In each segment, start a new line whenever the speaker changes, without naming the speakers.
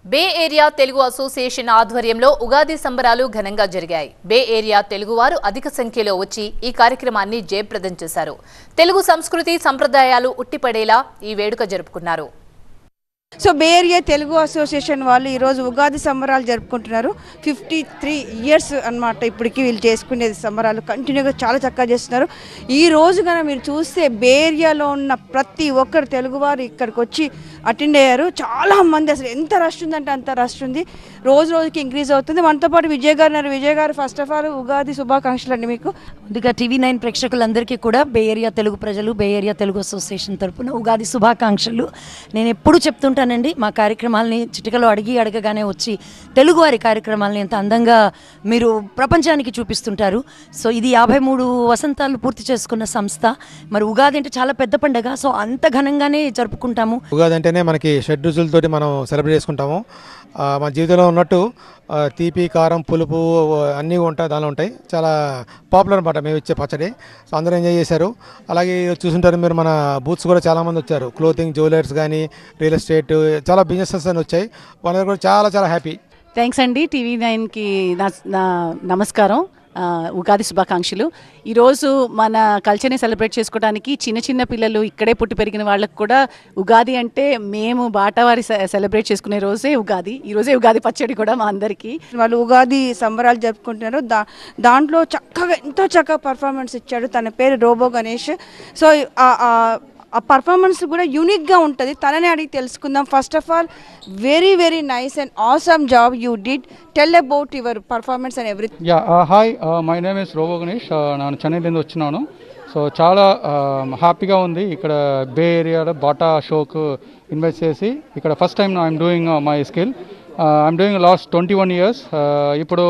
బే area Telugu association ఆధ్వర్యంలో ఉగాది సంబరాలు ఘనంగా జరిగాయి. బే ఏరియా తెలుగువారు అధిక సంఖ్యలో వచ్చి ఈ కార్యక్రమాన్ని జయప్రదం చేశారు. తెలుగు సంస్కృతి సంప్రదాయాలు ఉట్టిపడేలా ఈ వేడుక జరుపుకున్నారు.
సో బే ఏరియా తెలుగు అసోసియేషన్ వాళ్ళు ఈరోజు ఉగాది సంబరాలు జరుపుకుంటున్నారు. 53 ఇయర్స్ అన్నమాట ఇప్పటికీ వీళ్ళు చేసుకునేది సంబరాలు కంటిన్యూగా చాలా చక్కగా చేస్తున్నారు. ఈ రోజు కనుక మీరు చూస్తే బే ఏరియాలో ఉన్న ప్రతి ఒక్కరు తెలుగువారు ఇక్కడికి వచ్చి అటెండ్ అయ్యారు. చాలా మంది అసలు ఎంత రష్ ఉందంటే అంత రష్ ఉంది. రోజు రోజుకి ఇంక్రీజ్ అవుతుంది. మనతో పాటు విజయ్ గారు ఉన్నారు. విజయ్ గారు, ఫస్ట్ ఆఫ్ ఆల్ ఉగాది శుభాకాంక్షలు అండి మీకు.
ముందుగా TV9 ప్రేక్షకులందరికీ కూడా బే ఏరియా తెలుగు ప్రజలు, బే ఏరియా తెలుగు అసోసియేషన్ తరఫున ఉగాది శుభాకాంక్షలు. నేను ఎప్పుడు చెప్తుంటానండి, మా కార్యక్రమాలని చిటికలో అడగగానే వచ్చి తెలుగువారి కార్యక్రమాలని ఎంత అందంగా మీరు ప్రపంచానికి చూపిస్తుంటారు. సో ఇది 53 వసంతాలు పూర్తి చేసుకున్న సంస్థ. మరి ఉగాది అంటే చాలా పెద్ద పండుగ. సో అంత ఘనంగానే జరుపుకుంటాము.
ఉగాది అంటేనే మనకి షెడ్ రుచులతోటి మనం సెలబ్రేట్ చేసుకుంటాము. మన జీవితంలో ఉన్నట్టు తీపి, కారం, పులుపు అన్నీ ఉంటాయి, దానిలో ఉంటాయి. చాలా పాపులర్ అనమాట మేము ఇచ్చే పచ్చడి. సో అందరూ ఎంజాయ్ చేశారు. అలాగే చూసుంటారు మీరు, మన బూత్స్ కూడా చాలామంది వచ్చారు. క్లోతింగ్, జ్యువెలర్స్ కానీ, రియల్ ఎస్టేట్, చాలా బిజినెసెస్ అని వచ్చాయి. వాళ్ళ దగ్గర కూడా చాలా చాలా హ్యాపీ.
థ్యాంక్స్ అండి. TV9కి నా నమస్కారం. ఉగాది శుభాకాంక్షలు. ఈరోజు మన కల్చర్ని సెలబ్రేట్ చేసుకోవడానికి చిన్న చిన్న పిల్లలు, ఇక్కడే పుట్టి పెరిగిన వాళ్ళకు కూడా ఉగాది అంటే మేము బాటవారి సెలబ్రేట్ చేసుకునే రోజే ఉగాది. ఈరోజే ఉగాది పచ్చడి కూడా మా అందరికీ.
వాళ్ళు ఉగాది సంబరాలు జరుపుకుంటున్నారు. దాంట్లో చక్కగా ఎంతో చక్కగా పర్ఫార్మెన్స్ ఇచ్చాడు. తన పేరు రోబో గణేష్. సో ఆ పర్ఫార్మెన్స్ కూడా యూనిక్గా ఉంటుంది. తనని అడిగి తెలుసుకుందాం. First of all very very nice and awesome job you did. Tell about your performance and everything.
Hi, my name is robo Ganesh. నేను చెన్నై నుంచి వచ్చినాను. సో చాలా హ్యాపీగా ఉంది ఇక్కడ బే ఏరియాలో బాటా షోకు ఇన్వైట్ చేసి. ఇక్కడ first time I'm doing my skill. I'm doing last 21 years. ఇప్పుడు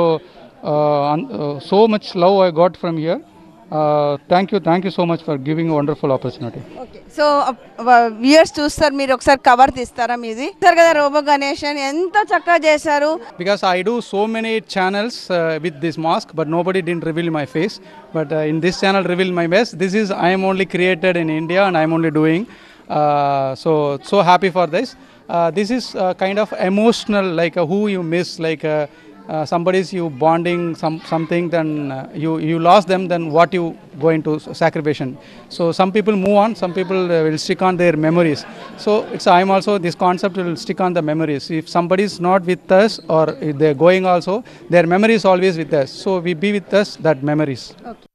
so much love I got from here. Thank you so much for giving wonderful opportunity.
So viewers చూస్తారు, మీరు ఒకసారి కవర్ తీస్తారా మీది? చూస్తారు కదా రోబో గణేష్ అని ఎంత చక్కగా చేశారు.
Because I do so many channels with this mask, but nobody didn't reveal my face. But in this channel, reveal my face. This is I am only created in India, and I am only doing. So happy for this. This is kind of emotional, like who you miss, like. Somebody's you bonding something, then you lost them, then what you going to sacrifice. So some people move on, some people will stick on their memories. So I'm also, this concept will stick on the memories. If somebody is not with us or if they're going also, their memory is always with us. So we be with us that memories.
Okay.